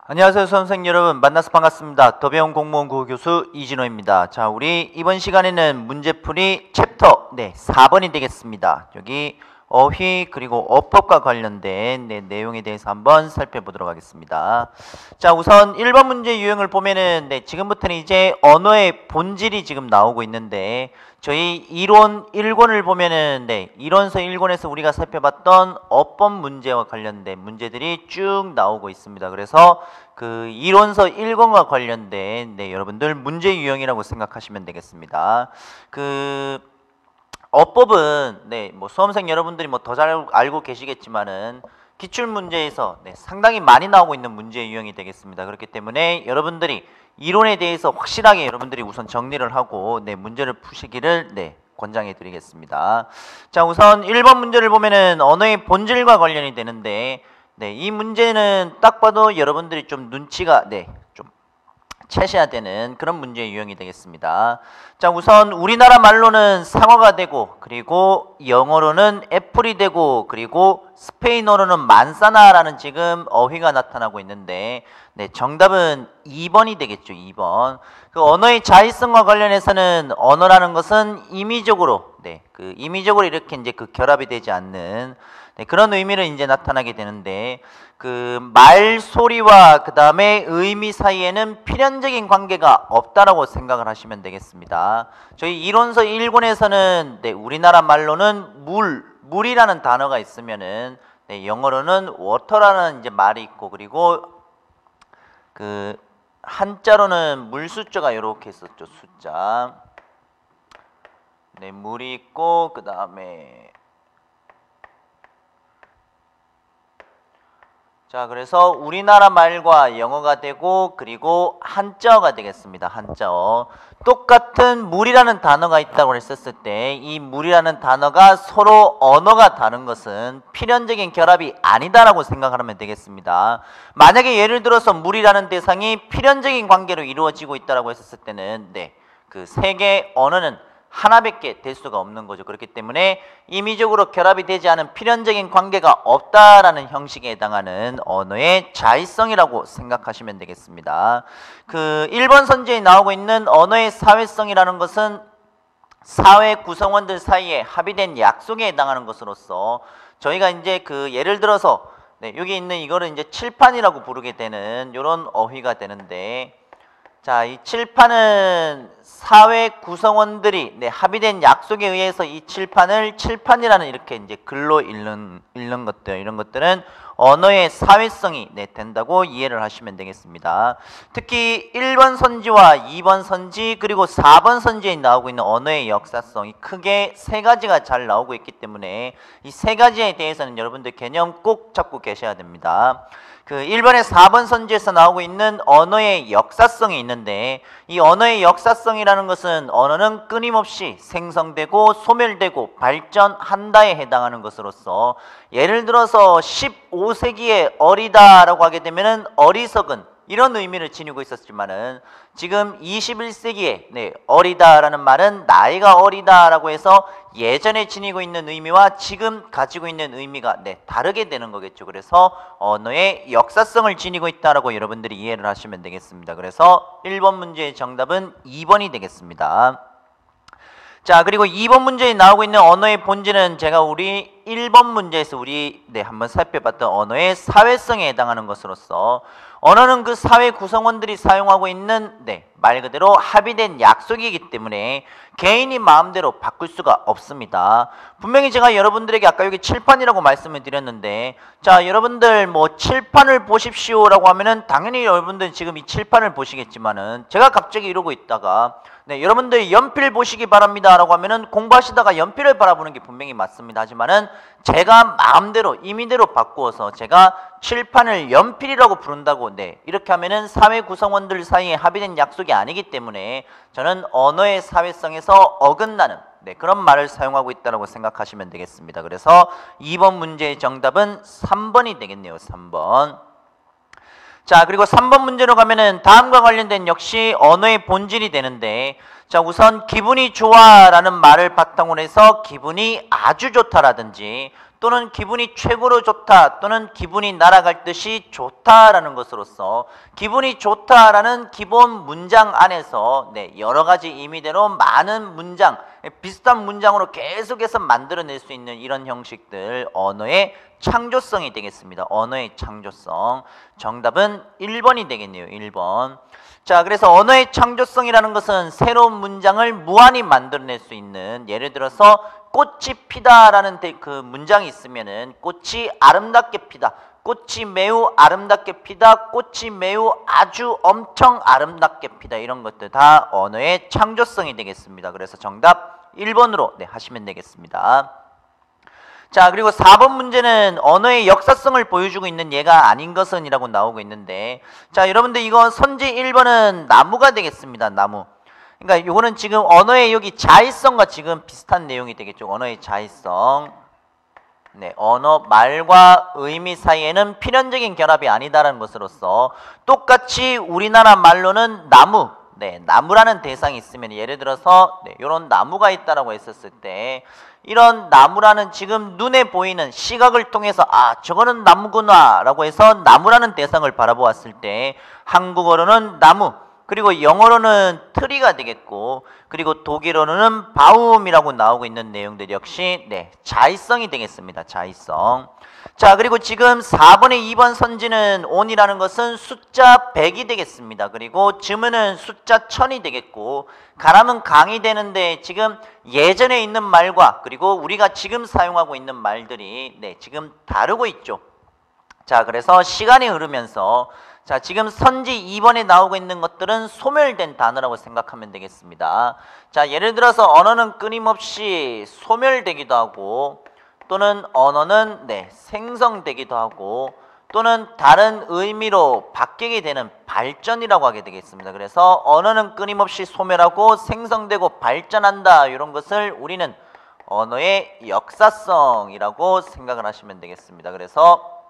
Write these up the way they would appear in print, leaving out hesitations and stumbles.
안녕하세요 수험생 여러분, 만나서 반갑습니다. 더 배운 공무원 구호교수 이진호입니다. 자, 우리 이번 시간에는 문제풀이 챕터 4번이 되겠습니다. 여기 어휘 그리고 어법과 관련된 내용에 대해서 한번 살펴보도록 하겠습니다. 자, 우선 1번 문제 유형을 보면은 지금부터는 이제 언어의 본질이 지금 나오고 있는데, 저희 이론 1권을 보면은 이론서 1권에서 우리가 살펴봤던 어법 문제와 관련된 문제들이 쭉 나오고 있습니다. 그래서 그 이론서 1권과 관련된 여러분들 문제 유형이라고 생각하시면 되겠습니다. 어법은 뭐 수험생 여러분들이 뭐 더 잘 알고 계시겠지만은 기출 문제에서 상당히 많이 나오고 있는 문제 유형이 되겠습니다. 그렇기 때문에 여러분들이 이론에 대해서 확실하게 여러분들이 우선 정리를 하고 문제를 푸시기를 권장해 드리겠습니다. 자, 우선 1번 문제를 보면은 언어의 본질과 관련이 되는데, 이 문제는 딱 봐도 여러분들이 좀 눈치가 좀 채셔야 되는 그런 문제 유형이 되겠습니다. 자, 우선 우리나라 말로는 상어가 되고, 그리고 영어로는 애플이 되고, 그리고 스페인어로는 만사나라는 지금 어휘가 나타나고 있는데, 정답은 2번이 되겠죠. 2번. 그 언어의 자의성과 관련해서는 언어라는 것은 임의적으로 임의적으로 이렇게 이제 그 결합이 되지 않는 그런 의미를 이제 나타나게 되는데, 그 말소리와 그 다음에 의미 사이에는 필연적인 관계가 없다라고 생각을 하시면 되겠습니다. 저희 이론서 1권에서는 우리나라 말로는 물이라는 단어가 있으면은 영어로는 water라는 이제 말이 있고, 그리고 그 한자로는 물 숫자가 이렇게 있었죠. 숫자. 물이 있고, 그 다음에 자, 그래서 우리나라 말과 영어가 되고, 그리고 한자어가 되겠습니다. 한자어. 똑같은 물이라는 단어가 있다고 했었을 때, 이 물이라는 단어가 서로 언어가 다른 것은 필연적인 결합이 아니다라고 생각하면 되겠습니다. 만약에 예를 들어서 물이라는 대상이 필연적인 관계로 이루어지고 있다라고 했었을 때는 그 세 개의 언어는 하나밖에 될 수가 없는 거죠. 그렇기 때문에 임의적으로 결합이 되지 않은 필연적인 관계가 없다라는 형식에 해당하는 언어의 자의성이라고 생각하시면 되겠습니다. 그 1번 선지에 나오고 있는 언어의 사회성이라는 것은 사회 구성원들 사이에 합의된 약속에 해당하는 것으로서, 저희가 이제 그 예를 들어서 여기 있는 이거를 이제 칠판이라고 부르게 되는 이런 어휘가 되는데, 자, 이 칠판은 사회 구성원들이 합의된 약속에 의해서 이 칠판이라는 이렇게 이제 글로 읽는 것들, 이런 것들은 언어의 사회성이 된다고 이해를 하시면 되겠습니다. 특히 1번 선지와 2번 선지 그리고 4번 선지에 나오고 있는 언어의 역사성이 크게 세 가지가 잘 나오고 있기 때문에 이 세 가지에 대해서는 여러분들 개념 꼭 잡고 계셔야 됩니다. 그 1번에 4번 선지에서 나오고 있는 언어의 역사성이 있는데, 이 언어의 역사성이라는 것은 언어는 끊임없이 생성되고 소멸되고 발전한다에 해당하는 것으로서, 예를 들어서 15세기에 어리다라고 하게 되면은 어리석은 이런 의미를 지니고 있었지만은, 지금 21세기에 어리다라는 말은 나이가 어리다라고 해서 예전에 지니고 있는 의미와 지금 가지고 있는 의미가 다르게 되는 거겠죠. 그래서 언어의 역사성을 지니고 있다라고 여러분들이 이해를 하시면 되겠습니다. 그래서 1번 문제의 정답은 2번이 되겠습니다. 자, 그리고 2번 문제에 나오고 있는 언어의 본질은 제가 우리 1번 문제에서 한번 살펴봤던 언어의 사회성에 해당하는 것으로서, 언어는 그 사회 구성원들이 사용하고 있는 말 그대로 합의된 약속이기 때문에 개인이 마음대로 바꿀 수가 없습니다. 분명히 제가 여러분들에게 아까 여기 칠판이라고 말씀을 드렸는데, 자, 여러분들 뭐 칠판을 보십시오라고 하면은 당연히 여러분들 지금 이 칠판을 보시겠지만은, 제가 갑자기 이러고 있다가 여러분들 연필 보시기 바랍니다 라고 하면은 공부하시다가 연필을 바라보는 게 분명히 맞습니다. 하지만은 제가 마음대로 임의대로 바꾸어서 제가 칠판을 연필이라고 부른다고 이렇게 하면은 사회 구성원들 사이에 합의된 약속이 아니기 때문에 저는 언어의 사회성에서 어긋나는 그런 말을 사용하고 있다고 생각하시면 되겠습니다. 그래서 2번 문제의 정답은 3번이 되겠네요. 3번. 자, 그리고 3번 문제로 가면은 다음과 관련된 역시 언어의 본질이 되는데, 자, 우선 기분이 좋아라는 말을 바탕으로 해서 기분이 아주 좋다라든지 또는 기분이 최고로 좋다 또는 기분이 날아갈 듯이 좋다라는 것으로서 기분이 좋다라는 기본 문장 안에서 여러 가지 의미대로 많은 문장, 비슷한 문장으로 계속해서 만들어낼 수 있는 이런 형식들, 언어의 창조성이 되겠습니다. 언어의 창조성. 정답은 1번이 되겠네요. 1번. 자, 그래서 언어의 창조성이라는 것은 새로운 문장을 무한히 만들어낼 수 있는, 예를 들어서 꽃이 피다라는 그 문장이 있으면은 꽃이 아름답게 피다, 꽃이 매우 아름답게 피다, 꽃이 매우 아주 엄청 아름답게 피다, 이런 것들 다 언어의 창조성이 되겠습니다. 그래서 정답 1번으로 하시면 되겠습니다. 자, 그리고 4번 문제는 언어의 역사성을 보여주고 있는 예가 아닌 것은 이라고 나오고 있는데, 자, 여러분들 이거 선지 1번은 나무가 되겠습니다. 나무. 그러니까 이거는 지금 언어의 여기 자의성과 지금 비슷한 내용이 되겠죠. 언어의 자의성. 언어, 말과 의미 사이에는 필연적인 결합이 아니다라는 것으로서 똑같이 우리나라 말로는 나무, 나무라는 대상이 있으면 예를 들어서 이런 나무가 있다라고 했었을 때 이런 나무라는 지금 눈에 보이는 시각을 통해서 저거는 나무구나 라고 해서 나무라는 대상을 바라보았을 때 한국어로는 나무, 그리고 영어로는 트리가 되겠고, 그리고 독일어로는 바움이라고 나오고 있는 내용들 역시 자의성이 되겠습니다. 자의성. 자, 그리고 지금 4번의 2번 선지는 on이라는 것은 숫자 100이 되겠습니다. 그리고 즈음은 숫자 1000이 되겠고, 가람은 강이 되는데 지금 예전에 있는 말과 그리고 우리가 지금 사용하고 있는 말들이 지금 다르고 있죠. 자, 그래서 시간이 흐르면서 자, 지금 선지 2번에 나오고 있는 것들은 소멸된 단어라고 생각하면 되겠습니다. 자, 예를 들어서 언어는 끊임없이 소멸되기도 하고, 또는 언어는 생성되기도 하고, 또는 다른 의미로 바뀌게 되는 발전이라고 하게 되겠습니다. 그래서 언어는 끊임없이 소멸하고 생성되고 발전한다, 이런 것을 우리는 언어의 역사성이라고 생각을 하시면 되겠습니다. 그래서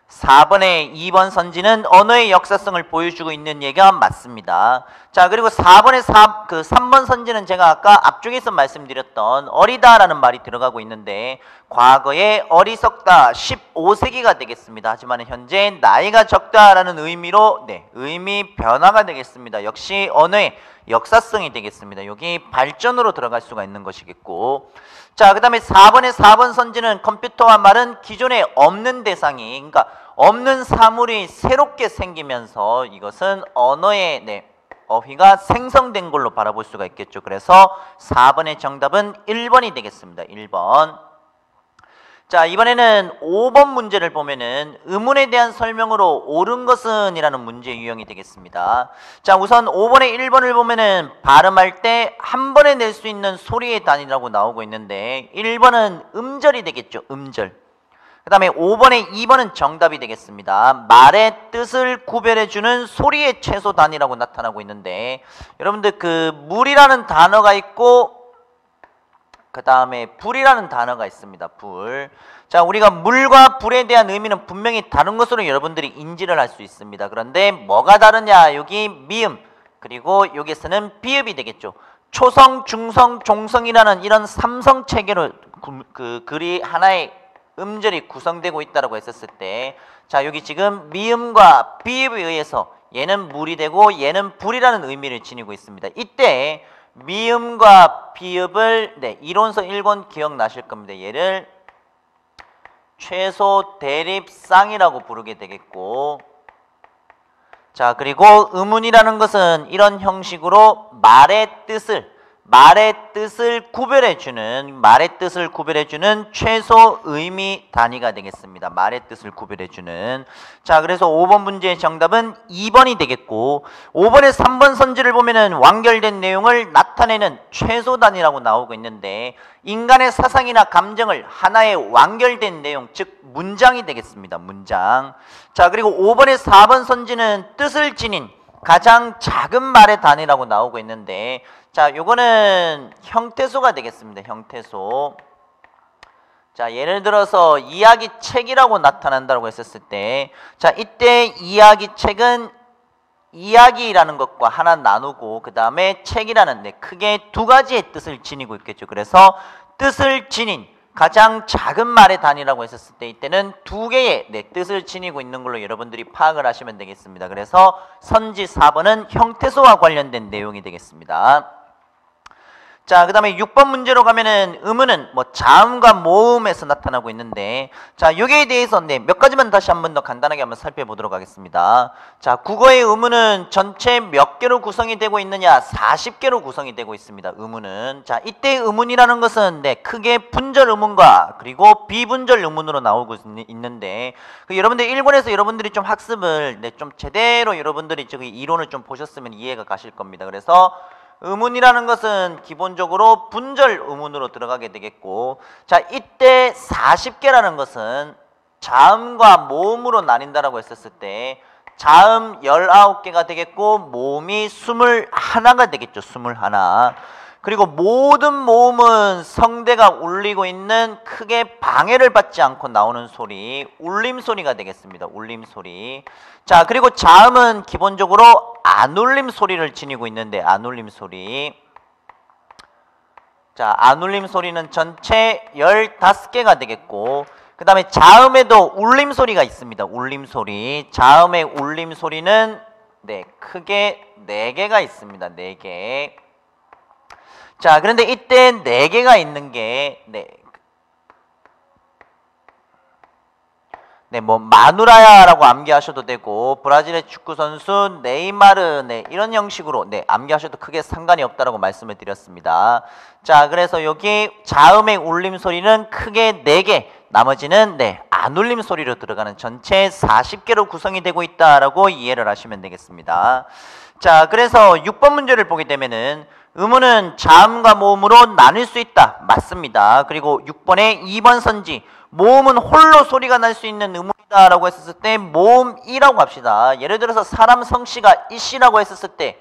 4번의 2번 선지는 언어의 역사성을 보여주고 있는 얘기가 맞습니다. 자, 그리고 4번의 3번 선지는 제가 아까 앞쪽에서 말씀드렸던 어리다라는 말이 들어가고 있는데, 과거에 어리석다 15세기가 되겠습니다. 하지만 현재 나이가 적다라는 의미로 의미 변화가 되겠습니다. 역시 언어의 역사성이 되겠습니다. 여기 발전으로 들어갈 수가 있는 것이겠고, 자, 그 다음에 4번의 4번 선지는 컴퓨터와 말은 기존에 없는 대상이, 그러니까 없는 사물이 새롭게 생기면서 이것은 언어의 어휘가 생성된 걸로 바라볼 수가 있겠죠. 그래서 4번의 정답은 1번이 되겠습니다. 1번. 자, 이번에는 5번 문제를 보면은 의문에 대한 설명으로 옳은 것은 이라는 문제 유형이 되겠습니다. 자, 우선 5번의 1번을 보면은 발음할 때 한 번에 낼 수 있는 소리의 단위라고 나오고 있는데 1번은 음절이 되겠죠. 음절. 그 다음에 5번의 2번은 정답이 되겠습니다. 말의 뜻을 구별해주는 소리의 최소 단위라고 나타나고 있는데, 여러분들 그 물이라는 단어가 있고 그 다음에 불이라는 단어가 있습니다. 불. 자, 우리가 물과 불에 대한 의미는 분명히 다른 것으로 여러분들이 인지를 할 수 있습니다. 그런데 뭐가 다르냐? 여기 미음, 그리고 여기서는 비읍이 되겠죠. 초성, 중성, 종성이라는 이런 삼성 체계로 글이 하나의 음절이 구성되고 있다고 했었을 때, 자, 여기 지금 미음과 비읍에 의해서 얘는 물이 되고 얘는 불이라는 의미를 지니고 있습니다. 이때 미음과 비읍을 이론서 1권 기억나실 겁니다. 얘를 최소 대립상이라고 부르게 되겠고, 자, 그리고 의문이라는 것은 이런 형식으로 말의 뜻을 구별해주는 최소 의미 단위가 되겠습니다. 말의 뜻을 구별해주는. 자, 그래서 5번 문제의 정답은 2번이 되겠고, 5번의 3번 선지를 보면은 완결된 내용을 나타내는 최소 단위라고 나오고 있는데, 인간의 사상이나 감정을 하나의 완결된 내용, 즉 문장이 되겠습니다. 문장. 자, 그리고 5번의 4번 선지는 뜻을 지닌 가장 작은 말의 단위라고 나오고 있는데, 자, 요거는 형태소가 되겠습니다. 형태소. 자, 예를 들어서 이야기책이라고 나타난다고 했었을 때, 자, 이때 이야기책은 이야기라는 것과 하나 나누고 그 다음에 책이라는 크게 두 가지의 뜻을 지니고 있겠죠. 그래서 뜻을 지닌 가장 작은 말의 단위라고 했었을 때 이때는 두 개의 뜻을 지니고 있는 걸로 여러분들이 파악을 하시면 되겠습니다. 그래서 선지 4번은 형태소와 관련된 내용이 되겠습니다. 자, 그 다음에 6번 문제로 가면은 의문은 자음과 모음에서 나타나고 있는데, 자, 여기에 대해서 몇 가지만 다시 한 번 더 간단하게 한번 살펴보도록 하겠습니다. 자, 국어의 의문은 전체 몇 개로 구성이 되고 있느냐? 40개로 구성이 되고 있습니다. 의문은. 자, 이때 의문이라는 것은 크게 분절 의문과 그리고 비분절 의문으로 나오고 있는데, 여러분들 일본에서 여러분들이 좀 학습을 좀 제대로 여러분들이 저기 이론을 좀 보셨으면 이해가 가실 겁니다. 그래서 의문이라는 것은 기본적으로 분절 의문으로 들어가게 되겠고, 자, 이때 40개라는 것은 자음과 모음으로 나뉜다라고 했었을 때 자음 19개가 되겠고 모음이 21가 되겠죠. 21. 그리고 모든 모음은 성대가 울리고 있는 크게 방해를 받지 않고 나오는 소리, 울림소리가 되겠습니다. 울림소리. 자, 그리고 자음은 기본적으로 안울림 소리를 지니고 있는데 안울림 소리. 자, 안울림 소리는 전체 15개가 되겠고, 그 다음에 자음에도 울림 소리가 있습니다. 울림 소리. 자음의 울림 소리는 크게 4개가 있습니다. 4개. 자, 그런데 이때 4개가 있는 게 마누라야라고 암기하셔도 되고, 브라질의 축구 선수 네이마르 이런 형식으로 암기하셔도 크게 상관이 없다라고 말씀을 드렸습니다. 자, 그래서 여기 자음의 울림 소리는 크게 4개, 나머지는 안 울림 소리로 들어가는 전체 40개로 구성이 되고 있다라고 이해를 하시면 되겠습니다. 자, 그래서 6번 문제를 보게 되면은 의문은 자음과 모음으로 나눌 수 있다. 맞습니다. 그리고 6번의 2번 선지, 모음은 홀로 소리가 날 수 있는 의문이다 라고 했었을 때 모음 이라고 합시다. 예를 들어서 사람 성씨가 이씨라고 했었을 때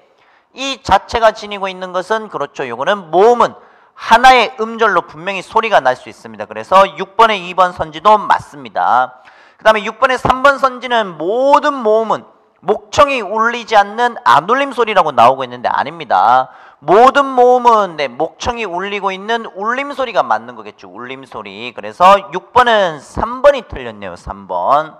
이 자체가 지니고 있는 것은 그렇죠. 요거는 모음은 하나의 음절로 분명히 소리가 날 수 있습니다. 그래서 6번의 2번 선지도 맞습니다. 그 다음에 6번의 3번 선지는 모든 모음은 목청이 울리지 않는 안울림 소리라고 나오고 있는데 아닙니다. 모든 모음은 목청이 울리고 있는 울림 소리가 맞는 거겠죠. 울림 소리. 그래서 6번은 3번이 틀렸네요. 3번.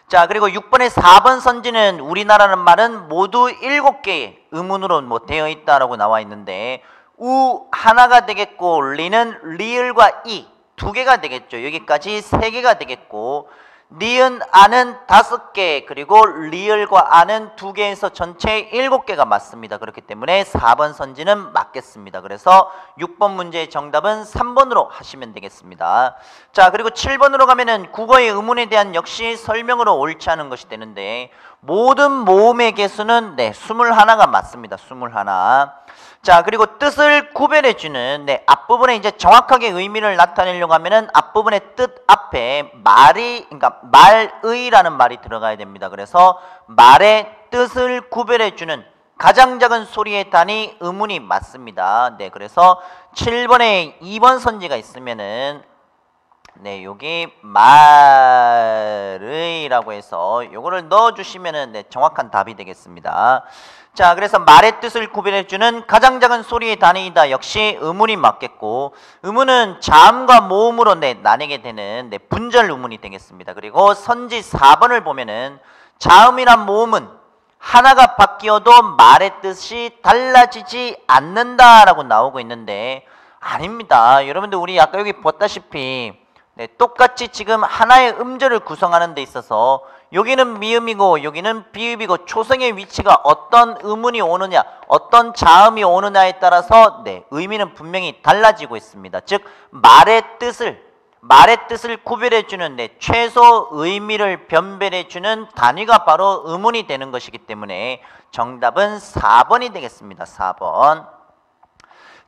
자, 그리고 6번의 4번 선지는 우리나라는 말은 모두 7개의 의문으로 되어 있다라고 나와 있는데 우 하나가 되겠고 리는 리을과 이 2개가 되겠죠. 여기까지 3개가 되겠고 니은 아는 5개 그리고 리을과 아는 2개에서 전체 7개가 맞습니다. 그렇기 때문에 4번 선지는 맞겠습니다. 그래서 6번 문제의 정답은 3번으로 하시면 되겠습니다. 자, 그리고 7번으로 가면은 국어의 의문에 대한 역시 설명으로 옳지 않은 것이 되는데 모든 모음의 개수는 21가 맞습니다. 21. 자, 그리고 뜻을 구별해주는 앞부분에 이제 정확하게 의미를 나타내려고 하면은 앞부분의 뜻 앞에 말이, 그러니까 말의라는 말이 들어가야 됩니다. 그래서 말의 뜻을 구별해주는 가장 작은 소리의 단위 의문이 맞습니다. 그래서 7번에 2번 선지가 있으면은 여기 말의라고 해서 요거를 넣어주시면은 정확한 답이 되겠습니다. 자, 그래서 말의 뜻을 구별해주는 가장 작은 소리의 단위이다. 역시 의문이 맞겠고 의문은 자음과 모음으로 나뉘게 되는 분절 의문이 되겠습니다. 그리고 선지 4번을 보면은 자음이란 모음은 하나가 바뀌어도 말의 뜻이 달라지지 않는다라고 나오고 있는데 아닙니다. 여러분들 우리 아까 여기 봤다시피 똑같이 지금 하나의 음절을 구성하는 데 있어서 여기는 미음이고 여기는 비읍이고 초성의 위치가 어떤 의문이 오느냐 어떤 자음이 오느냐에 따라서 의미는 분명히 달라지고 있습니다. 즉 말의 뜻을 구별해주는 최소 의미를 변별해주는 단위가 바로 의문이 되는 것이기 때문에 정답은 4번이 되겠습니다. 4번.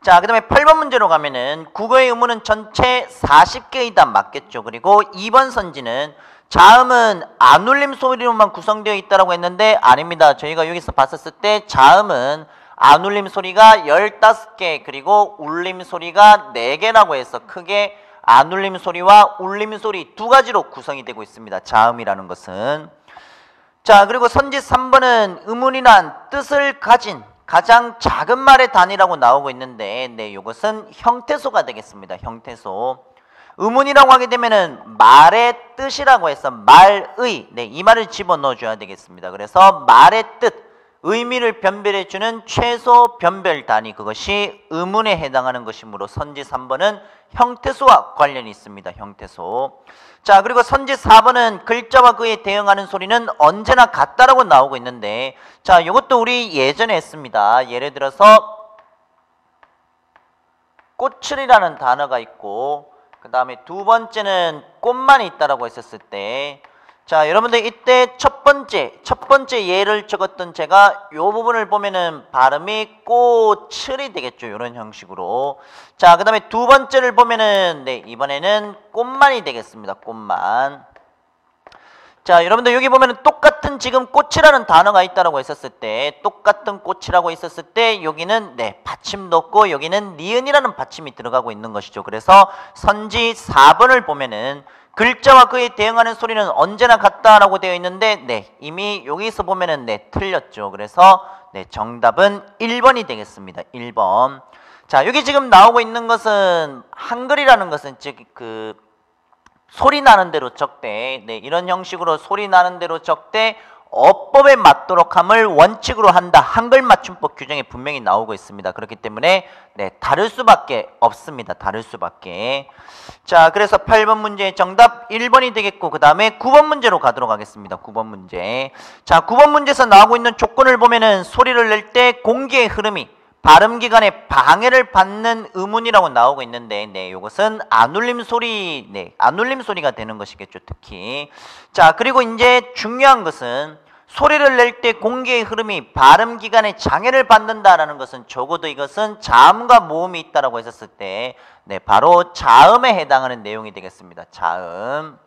자, 그 다음에 8번 문제로 가면은 국어의 의문은 전체 40개이다. 맞겠죠. 그리고 2번 선지는 자음은 안울림 소리로만 구성되어 있다고 했는데 아닙니다. 저희가 여기서 봤었을 때 자음은 안울림 소리가 15개 그리고 울림 소리가 4개라고 해서 크게 안울림 소리와 울림 소리 2가지로 구성이 되고 있습니다. 자음이라는 것은. 자, 그리고 선지 3번은 의문이란 뜻을 가진 가장 작은 말의 단위라고 나오고 있는데 이것은 형태소가 되겠습니다. 형태소. 의문이라고 하게 되면은 말의 뜻이라고 해서 말의, 네, 이 말을 집어넣어 줘야 되겠습니다. 그래서 말의 뜻, 의미를 변별해주는 최소 변별 단위, 그것이 의문에 해당하는 것이므로 선지 3번은 형태소와 관련이 있습니다. 형태소. 자, 그리고 선지 4번은 글자와 그에 대응하는 소리는 언제나 같다라고 나오고 있는데, 자, 이것도 우리 예전에 했습니다. 예를 들어서 꽃을이라는 단어가 있고, 그 다음에 두 번째는 꽃만이 있다라고 했었을 때, 자, 여러분들 이때 첫 번째 예를 적었던 제가 요 부분을 보면은 발음이 꽃을이 되겠죠. 이런 형식으로. 자, 그 다음에 두 번째를 보면은, 네, 이번에는 꽃만이 되겠습니다. 꽃만. 자, 여러분들 여기 보면은 똑같은 지금 꽃이라는 단어가 있다라고 했었을 때, 똑같은 꽃이라고 있었을 때 여기는, 네, 받침도 없고 여기는 니은이라는 받침이 들어가고 있는 것이죠. 그래서 선지 4번을 보면은 글자와 그에 대응하는 소리는 언제나 같다라고 되어 있는데, 네, 이미 여기서 보면은, 네, 틀렸죠. 그래서, 네, 정답은 1번이 되겠습니다. 1번. 자, 여기 지금 나오고 있는 것은 한글이라는 것은 즉 소리 나는 대로 적되, 네, 이런 형식으로 소리 나는 대로 적되 어법에 맞도록 함을 원칙으로 한다. 한글 맞춤법 규정에 분명히 나오고 있습니다. 그렇기 때문에, 네, 다를 수밖에 없습니다. 다를 수밖에. 자, 그래서 8번 문제의 정답 1번이 되겠고, 그 다음에 9번 문제로 가도록 하겠습니다. 9번 문제. 자, 9번 문제에서 나오고 있는 조건을 보면은 소리를 낼 때 공기의 흐름이 발음기관에 방해를 받는 의문이라고 나오고 있는데, 네, 이것은 안울림 소리, 네, 안울림 소리가 되는 것이겠죠, 특히. 자, 그리고 이제 중요한 것은 소리를 낼 때 공기의 흐름이 발음기관에 장애를 받는다라는 것은 적어도 이것은 자음과 모음이 있다라고 했었을 때, 네, 바로 자음에 해당하는 내용이 되겠습니다. 자음.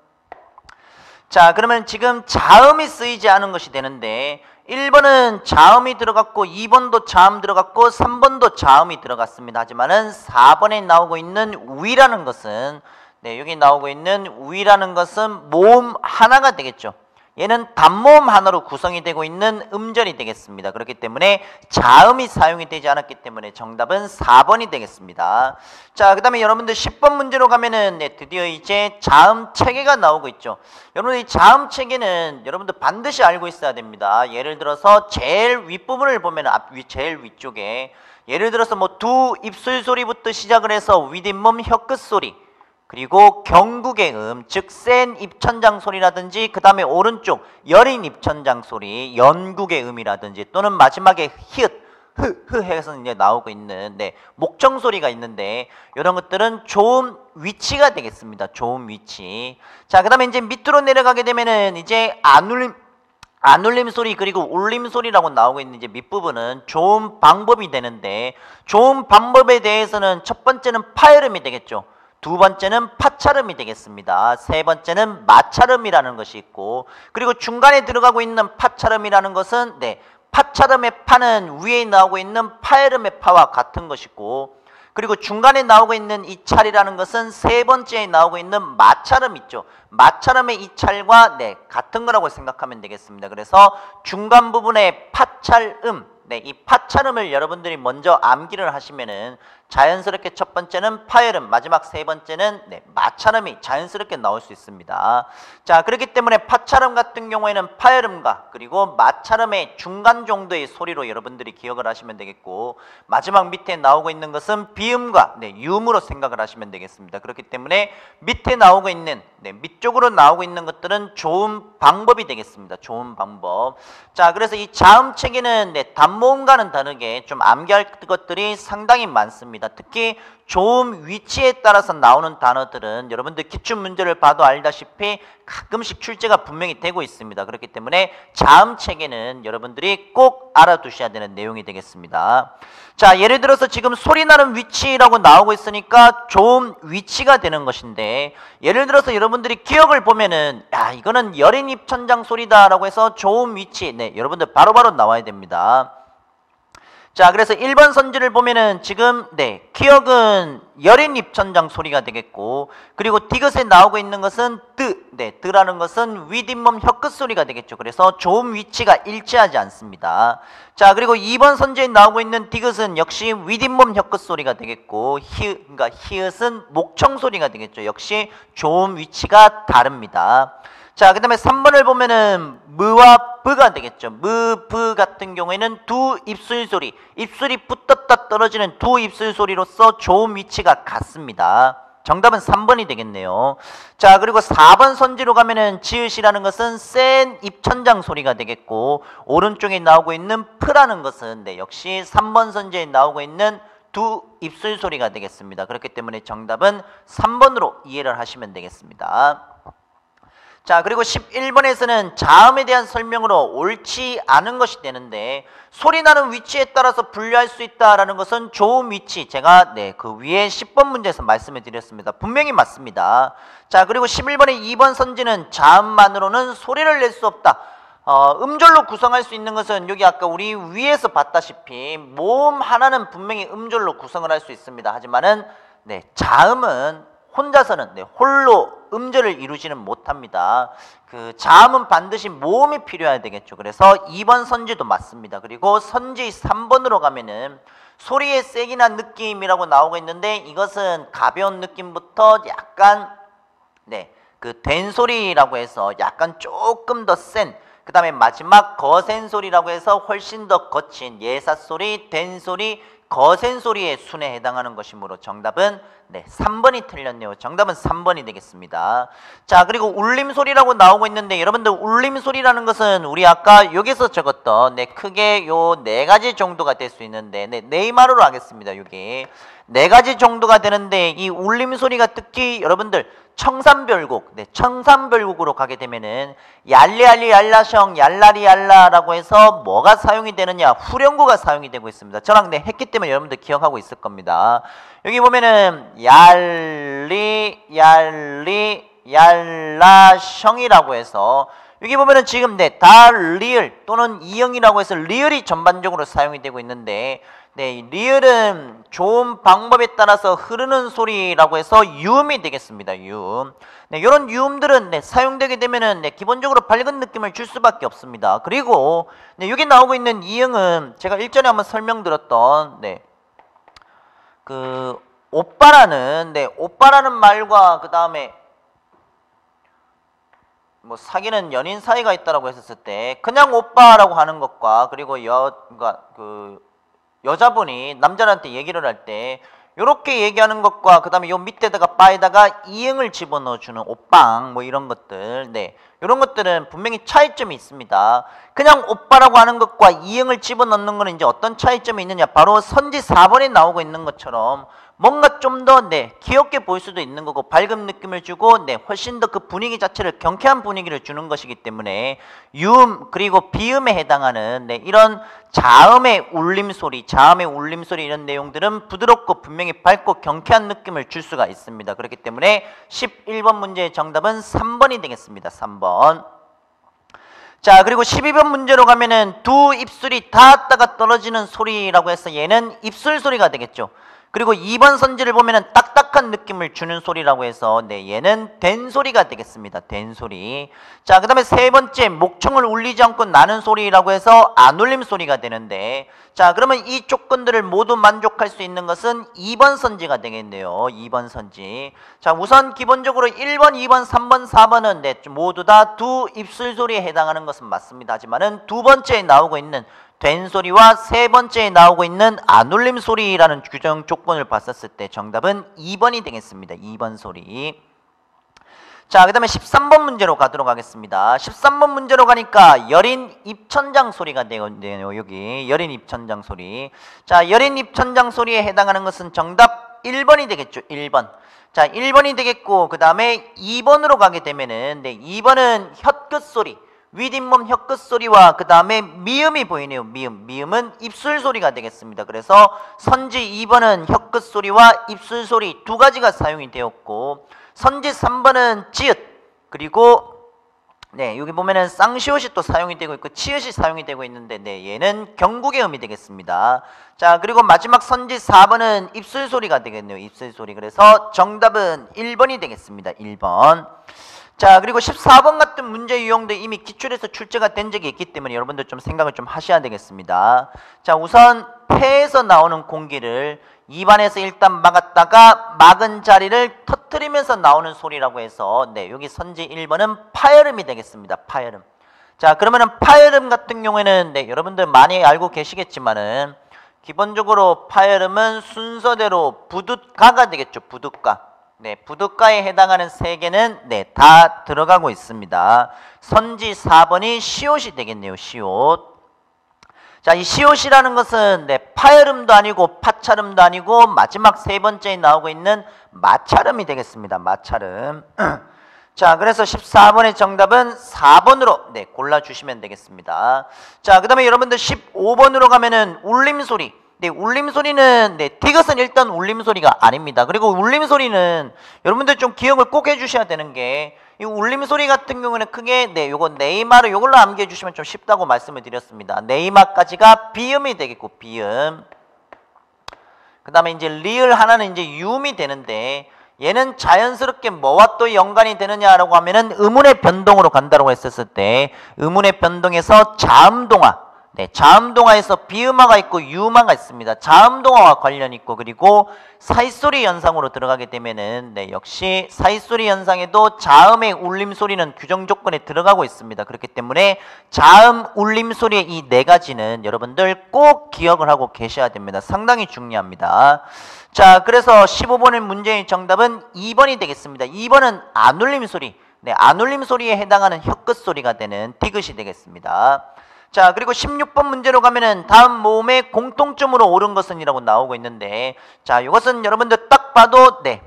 자, 그러면 지금 자음이 쓰이지 않은 것이 되는데, 1번은 자음이 들어갔고 2번도 자음 들어갔고 3번도 자음이 들어갔습니다. 하지만은 4번에 나오고 있는 위라는 것은, 네, 여기 나오고 있는 위라는 것은 모음 하나가 되겠죠. 얘는 단모음 하나로 구성이 되고 있는 음절이 되겠습니다. 그렇기 때문에 자음이 사용이 되지 않았기 때문에 정답은 4번이 되겠습니다. 자, 그 다음에 여러분들 10번 문제로 가면은, 네, 드디어 이제 자음 체계가 나오고 있죠. 여러분들 이 자음 체계는 여러분들 반드시 알고 있어야 됩니다. 예를 들어서 제일 윗부분을 보면 제일 위쪽에 예를 들어서 뭐 두 입술 소리부터 시작을 해서 윗잇몸 혀끝 소리, 그리고 경국의 즉 센 입천장 소리라든지, 그 다음에 오른쪽 여린 입천장 소리, 연국의 음이라든지, 또는 마지막에 히읗, 흐 해서 이제 나오고 있는, 네, 목청 소리가 있는데, 이런 것들은 좋은 위치가 되겠습니다. 좋은 위치. 자, 그 다음에 이제 밑으로 내려가게 되면은 이제 안울림 소리, 그리고 울림 소리라고 나오고 있는 이제 밑부분은 좋은 방법이 되는데, 좋은 방법에 대해서는 첫 번째는 파열음이 되겠죠. 두 번째는 파찰음이 되겠습니다. 세 번째는 마찰음이라는 것이 있고, 그리고 중간에 들어가고 있는 파찰음이라는 것은, 네, 파찰음의 파는 위에 나오고 있는 파열음의 파와 같은 것이고, 그리고 중간에 나오고 있는 이 찰이라는 것은 세 번째에 나오고 있는 마찰음 있죠. 마찰음의 이 찰과, 네, 같은 거라고 생각하면 되겠습니다. 그래서 중간 부분에 파찰음, 네, 이 파찰음을 여러분들이 먼저 암기를 하시면은 자연스럽게 첫 번째는 파열음, 마지막 세 번째는, 네, 마찰음이 자연스럽게 나올 수 있습니다. 자, 그렇기 때문에 파찰음 같은 경우에는 파열음과 그리고 마찰음의 중간 정도의 소리로 여러분들이 기억을 하시면 되겠고, 마지막 밑에 나오고 있는 것은 비음과, 네, 유음으로 생각을 하시면 되겠습니다. 그렇기 때문에 밑에 나오고 있는, 네, 밑쪽으로 나오고 있는 것들은 좋은 방법이 되겠습니다. 좋은 방법. 자, 그래서 이 자음 체계는, 네, 단모음과는 다르게 좀 암기할 것들이 상당히 많습니다. 특히 좋은 위치에 따라서 나오는 단어들은 여러분들 기출 문제를 봐도 알다시피 가끔씩 출제가 분명히 되고 있습니다. 그렇기 때문에 자음 체계는 여러분들이 꼭 알아두셔야 되는 내용이 되겠습니다. 자, 예를 들어서 지금 소리 나는 위치라고 나오고 있으니까 좋은 위치가 되는 것인데, 예를 들어서 여러분들이 기억을 보면은, 야, 이거는 여린 입천장 소리다라고 해서 좋은 위치, 네, 여러분들 바로바로 나와야 됩니다. 자, 그래서 1번 선지를 보면은 지금 기역은 여린 입천장 소리가 되겠고, 그리고 디귿에 나오고 있는 것은 드라는 것은 윗잇몸 혀끝 소리가 되겠죠. 그래서 조음 위치가 일치하지 않습니다. 자, 그리고 2번 선지에 나오고 있는 디귿은 역시 윗잇몸 혀끝 소리가 되겠고, 그러니까 히읗은 목청 소리가 되겠죠. 역시 조음 위치가 다릅니다. 자, 그 다음에 3번을 보면은 무와 브가 되겠죠. 무, 브 같은 경우에는 두 입술 소리, 입술이 붙었다 떨어지는 두 입술 소리로서 조음 위치가 같습니다. 정답은 3번이 되겠네요. 자, 그리고 4번 선지로 가면은 지읒이라는 것은 센 입천장 소리가 되겠고, 오른쪽에 나오고 있는 프라는 것은 역시 3번 선지에 나오고 있는 두 입술 소리가 되겠습니다. 그렇기 때문에 정답은 3번으로 이해를 하시면 되겠습니다. 자, 그리고 11번에서는 자음에 대한 설명으로 옳지 않은 것이 되는데, 소리 나는 위치에 따라서 분류할 수 있다라는 것은 조음 위치, 제가 그 위에 10번 문제에서 말씀을 드렸습니다. 분명히 맞습니다. 자, 그리고 11번의 2번 선지는 자음만으로는 소리를 낼 수 없다. 음절로 구성할 수 있는 것은 여기 아까 우리 위에서 봤다시피 모음 하나는 분명히 음절로 구성을 할 수 있습니다. 하지만은 자음은 혼자서는 홀로 음절을 이루지는 못합니다. 그 자음은 반드시 모음이 필요해야 되겠죠. 그래서 2번 선지도 맞습니다. 그리고 선지 3번으로 가면은 소리의 세기나 느낌이라고 나오고 있는데, 이것은 가벼운 느낌부터 약간 그 된 소리라고 해서 약간 조금 더 센, 그 다음에 마지막 거센 소리라고 해서 훨씬 더 거친 예사 소리, 된 소리, 거센 소리의 순에 해당하는 것이므로 정답은 3번이 틀렸네요. 정답은 3번이 되겠습니다. 자, 그리고 울림소리라고 나오고 있는데, 여러분들 울림소리라는 것은 우리 아까 여기서 적었던 크게 요 4가지 정도가 될 수 있는데, 네이마르로 하겠습니다. 여기 4가지 정도가 되는데, 이 울림소리가 특히 여러분들 청산별곡, 청산별곡으로 가게 되면은 얄리얄리 얄라셩 얄라리 얄라라고 해서 뭐가 사용이 되느냐, 후렴구가 사용이 되고 있습니다. 저랑 했기 때문에 여러분들 기억하고 있을 겁니다. 여기 보면은 얄리 얄리 얄라셩이라고 해서 여기 보면은 지금 다 리을 또는 이형이라고 해서 리을이 전반적으로 사용이 되고 있는데, 리을은 좋은 방법에 따라서 흐르는 소리라고 해서 유음이 되겠습니다. 유음. 이런 유음들은 사용되게 되면은 기본적으로 밝은 느낌을 줄 수밖에 없습니다. 그리고 여기 나오고 있는 이형은 제가 일전에 한번 설명드렸던 그 오빠라는 말과 그 다음에 뭐 사귀는 연인 사이가 있다라고 했었을 때 그냥 오빠라고 하는 것과, 그리고 여자분이 남자한테 얘기를 할 때 요렇게 얘기하는 것과, 그 다음에 요 밑에다가 바에다가 이응을 집어넣어주는 오빵 뭐 이런 것들, 이런 것들은 분명히 차이점이 있습니다. 그냥 오빠라고 하는 것과 이응을 집어넣는 거는 이제 어떤 차이점이 있느냐, 바로 선지 4번에 나오고 있는 것처럼 뭔가 좀 더 귀엽게 보일 수도 있는 거고, 밝은 느낌을 주고 훨씬 더 그 분위기 자체를 경쾌한 분위기를 주는 것이기 때문에 유음 그리고 비음에 해당하는 이런 자음의 울림소리, 이런 내용들은 부드럽고 분명히 밝고 경쾌한 느낌을 줄 수가 있습니다. 그렇기 때문에 11번 문제의 정답은 3번이 되겠습니다. 3번. 자, 그리고 12번 문제로 가면은 두 입술이 닿았다가 떨어지는 소리라고 해서 얘는 입술 소리가 되겠죠. 그리고 2번 선지를 보면은 딱딱한 느낌을 주는 소리라고 해서 얘는 된 소리가 되겠습니다. 된 소리. 자, 그 다음에 세 번째 목청을 울리지 않고 나는 소리라고 해서 안 울림 소리가 되는데, 자, 그러면 이 조건들을 모두 만족할 수 있는 것은 2번 선지가 되겠네요. 2번 선지. 자, 우선 기본적으로 1번, 2번, 3번, 4번은 모두 다 두 입술 소리에 해당하는 것은 맞습니다. 하지만은 두 번째에 나오고 있는 된 소리와 세 번째에 나오고 있는 안 울림 소리라는 규정 조건을 봤었을 때 정답은 2번이 되겠습니다. 2번 소리. 자, 그 다음에 13번 문제로 가도록 하겠습니다. 13번 문제로 가니까 여린 입천장 소리가 되네요. 여기 여린 입천장 소리. 자, 여린 입천장 소리에 해당하는 것은 정답 1번이 되겠죠. 1번. 자, 1번이 되겠고, 그 다음에 2번으로 가게 되면은 2번은 혀끝 소리, 윗잇몸 혀끝 소리와 그 다음에 미음이 보이네요. 미음은 입술 소리가 되겠습니다. 그래서 선지 2번은 혀끝 소리와 입술 소리 두 가지가 사용이 되었고, 선지 3번은 지읒 그리고 네, 여기 보면은 쌍시옷이 또 사용이 되고 있고 치읓이 사용이 되고 있는데 네, 얘는 경국의 음이 되겠습니다. 자, 그리고 마지막 선지 4번은 입술 소리가 되겠네요. 입술 소리. 그래서 정답은 1번이 되겠습니다. 1번. 자, 그리고 14번 같은 문제 유형도 이미 기출에서 출제가 된 적이 있기 때문에 여러분들 좀 생각을 좀 하셔야 되겠습니다. 자, 우선 폐에서 나오는 공기를 입안에서 일단 막았다가 막은 자리를 터뜨리면서 나오는 소리라고 해서 네, 여기 선지 1번은 파열음이 되겠습니다. 파열음. 자, 그러면은 파열음 같은 경우에는 네, 여러분들 많이 알고 계시겠지만은 기본적으로 파열음은 순서대로 부둣가가 되겠죠. 부둣가. 네, 부둣가에 해당하는 세 개는 네, 다 들어가고 있습니다. 선지 4번이 시옷이 되겠네요. 시옷. 자, 이 시옷이라는 것은 네, 파열음도 아니고 파찰음도 아니고 마지막 세 번째에 나오고 있는 마찰음이 되겠습니다. 마찰음. 자, 그래서 14번의 정답은 4번으로 네, 골라주시면 되겠습니다. 자, 그 다음에 여러분들 15번으로 가면은 울림소리. 네, 울림소리는 네, 디귿은 일단 울림소리가 아닙니다. 그리고 울림소리는 여러분들 좀 기억을 꼭 해주셔야 되는 게 이 울림소리 같은 경우는 크게 네, 요거 네이마르 요걸로 암기해 주시면 좀 쉽다고 말씀을 드렸습니다. 네이마까지가 비음이 되겠고 비음. 그 다음에 이제 리을 하나는 이제 유음이 되는데 얘는 자연스럽게 뭐와 또 연관이 되느냐라고 하면은 음운의 변동으로 간다고 했었을 때 음운의 변동에서 자음동화. 네, 자음동화에서 비음화가 있고 유음화가 있습니다. 자음동화와 관련 있고 그리고 사이소리 현상으로 들어가게 되면은 네, 역시 사이소리 현상에도 자음의 울림소리는 규정 조건에 들어가고 있습니다. 그렇기 때문에 자음, 울림소리의 이 네 가지는 여러분들 꼭 기억을 하고 계셔야 됩니다. 상당히 중요합니다. 자, 그래서 15번의 문제의 정답은 2번이 되겠습니다. 2번은 안울림소리. 네, 안울림소리에 해당하는 혀끝 소리가 되는 디귿이 되겠습니다. 자, 그리고 16번 문제로 가면은 다음 모음의 공통점으로 옳은 것은 이라고 나오고 있는데 자, 이것은 여러분들 딱 봐도 네,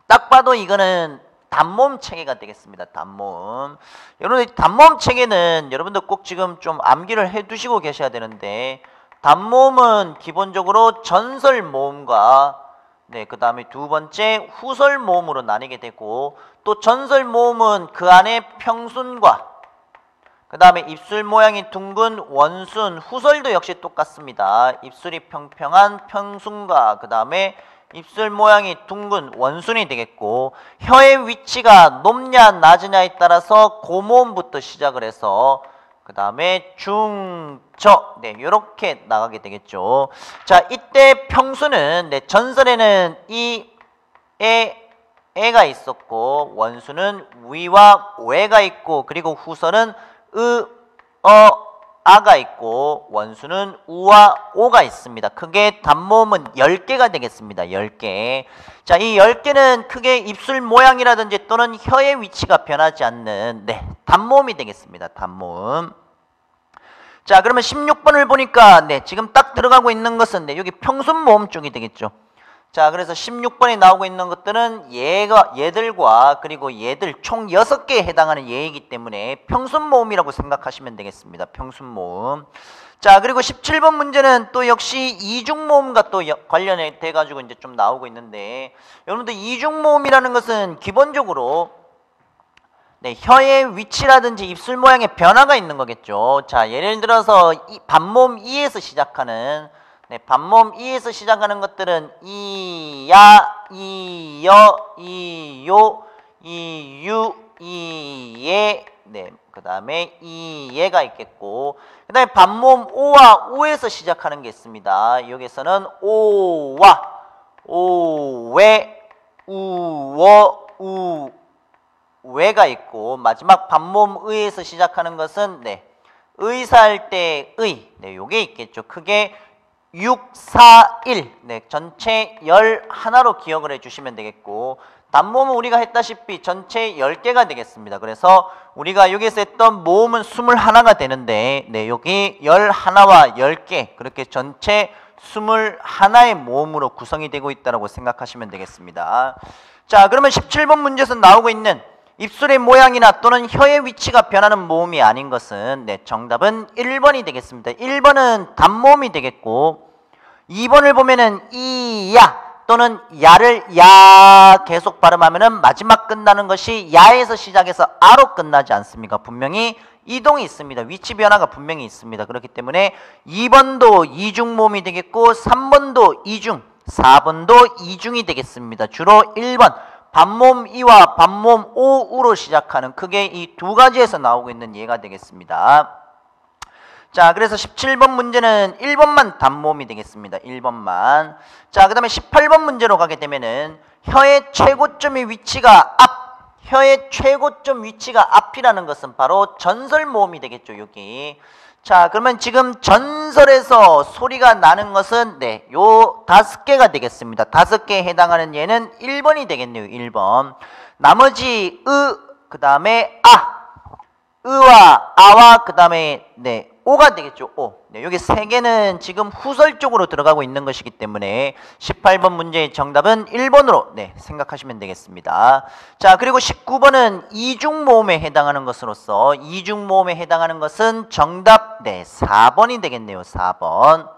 딱 봐도 이거는 단모음 체계가 되겠습니다. 단모음. 여러분들 단모음 체계는 여러분들 꼭 지금 좀 암기를 해 두시고 계셔야 되는데 단모음은 기본적으로 전설 모음과 네, 그 다음에 두 번째 후설 모음으로 나뉘게 되고 또 전설 모음은 그 안에 평순과 그 다음에 입술 모양이 둥근 원순, 후설도 역시 똑같습니다. 입술이 평평한 평순과 그 다음에 입술 모양이 둥근 원순이 되겠고 혀의 위치가 높냐 낮으냐에 따라서 고모음부터 시작을 해서 그 다음에 중저 네, 요렇게 나가게 되겠죠. 자, 이때 평수는 네, 전설에는 이 에가 있었고 원수는 위와 외가 있고 그리고 후설은 아가 있고 원수는 우와 오가 있습니다. 크게 단모음은 10개가 되겠습니다. 10개. 자, 이 10개는 크게 입술 모양이라든지 또는 혀의 위치가 변하지 않는 네, 단모음이 되겠습니다. 단모음. 자, 그러면 16번을 보니까 네, 지금 딱 들어가고 있는 것은 네, 여기 평순모음 쪽이 되겠죠. 자, 그래서 16번에 나오고 있는 것들은 얘들과 그리고 얘들 총 6개에 해당하는 예이기 때문에 평순모음이라고 생각하시면 되겠습니다. 평순모음. 자, 그리고 17번 문제는 또 역시 이중모음과 또 관련해 가지고 이제 좀 나오고 있는데 여러분들 이중모음이라는 것은 기본적으로 네, 혀의 위치라든지 입술 모양의 변화가 있는 거겠죠. 자, 예를 들어서 반모음 이에서 시작하는 네, 반모음 이에서 시작하는 것들은 이야, 이여, 이요, 이유, 이예, 네, 그 다음에 이예가 있겠고, 그 다음에 반모음 오와 우에서 시작하는 게 있습니다. 여기서는 오와, 오외, 우워, 우외가 있고, 마지막 반모음 의에서 시작하는 것은 네, 의사할 때 의, 네, 요게 있겠죠. 크게 6, 4, 1 네, 전체 11로 기억을 해주시면 되겠고 단모음은 우리가 했다시피 전체 10개가 되겠습니다. 그래서 우리가 여기서 했던 모음은 21가 되는데 네, 여기 11와 10개 그렇게 전체 21의 모음으로 구성이 되고 있다고 생각하시면 되겠습니다. 자, 그러면 17번 문제에서 나오고 있는 입술의 모양이나 또는 혀의 위치가 변하는 모음이 아닌 것은 네, 정답은 1번이 되겠습니다. 1번은 단모음이 되겠고 2번을 보면은 이야, 또는 야를 야 계속 발음하면은 마지막 끝나는 것이 야에서 시작해서 아로 끝나지 않습니까? 분명히 이동이 있습니다. 위치 변화가 분명히 있습니다. 그렇기 때문에 2번도 이중모음이 되겠고 3번도 이중, 4번도 이중이 되겠습니다. 주로 1번 반모음 이와 반모음 오우로 시작하는 크게 이 두 가지에서 나오고 있는 예가 되겠습니다. 자, 그래서 17번 문제는 1번만 단모음이 되겠습니다. 1번만. 자, 그 다음에 18번 문제로 가게 되면은 혀의 최고점의 위치가 앞, 혀의 최고점 위치가 앞이라는 것은 바로 전설모음이 되겠죠, 여기. 자, 그러면 지금 전설에서 소리가 나는 것은 네, 요 5개가 되겠습니다. 5개에 해당하는 예는 1번이 되겠네요, 1번. 나머지 그 다음에 으와 아와 그 다음에 네, 오가 되겠죠. 오. 네, 여기 3개는 지금 후설 쪽으로 들어가고 있는 것이기 때문에 18번 문제의 정답은 1번으로 네, 생각하시면 되겠습니다. 자, 그리고 19번은 이중모음에 해당하는 것으로서 이중모음에 해당하는 것은 정답 네, 4번이 되겠네요. 4번.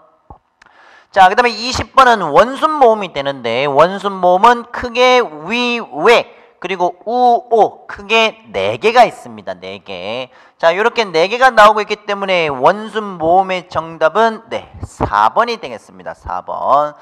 자, 그 다음에 20번은 원순모음이 되는데 원순모음은 크게 위, 왜 그리고 우, 오 크게 4개가 있습니다. 4개. 자, 이렇게 4개가 나오고 있기 때문에 원순 모음의 정답은 네, 4번이 되겠습니다. 4번.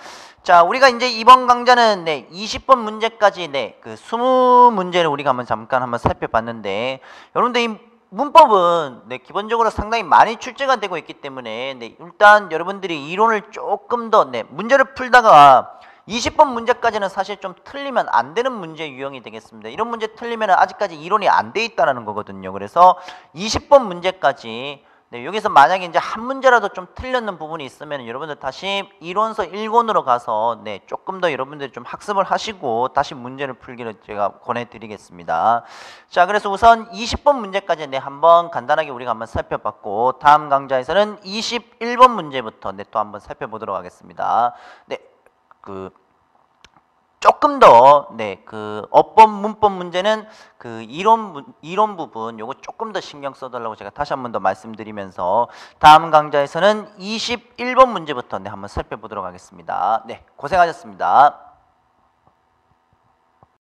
자, 우리가 이제 이번 강좌는 네, 20번 문제까지 네, 그 20문제를 우리가 잠깐 살펴봤는데 여러분들 이 문법은 네, 기본적으로 상당히 많이 출제가 되고 있기 때문에 네, 일단 여러분들이 이론을 조금 더 네, 문제를 풀다가 20번 문제까지는 사실 좀 틀리면 안 되는 문제 유형이 되겠습니다. 이런 문제 틀리면 아직까지 이론이 안 돼 있다는 거거든요. 그래서 20번 문제까지 네, 여기서 만약에 이제 한 문제라도 좀 틀렸는 부분이 있으면 여러분들 다시 이론서 1권으로 가서 네, 조금 더 여러분들이 좀 학습을 하시고 다시 문제를 풀기를 제가 권해드리겠습니다. 자, 그래서 우선 20번 문제까지 네, 한번 간단하게 우리가 한번 살펴봤고 다음 강좌에서는 21번 문제부터 네, 또 한번 살펴보도록 하겠습니다. 네. 조금 더 네, 그 어법 문법 문제는 그 이론 부분 요거 조금 더 신경 써달라고 제가 다시 한번 더 말씀드리면서 다음 강좌에서는 21번 문제부터 네, 한번 살펴보도록 하겠습니다. 네, 고생하셨습니다.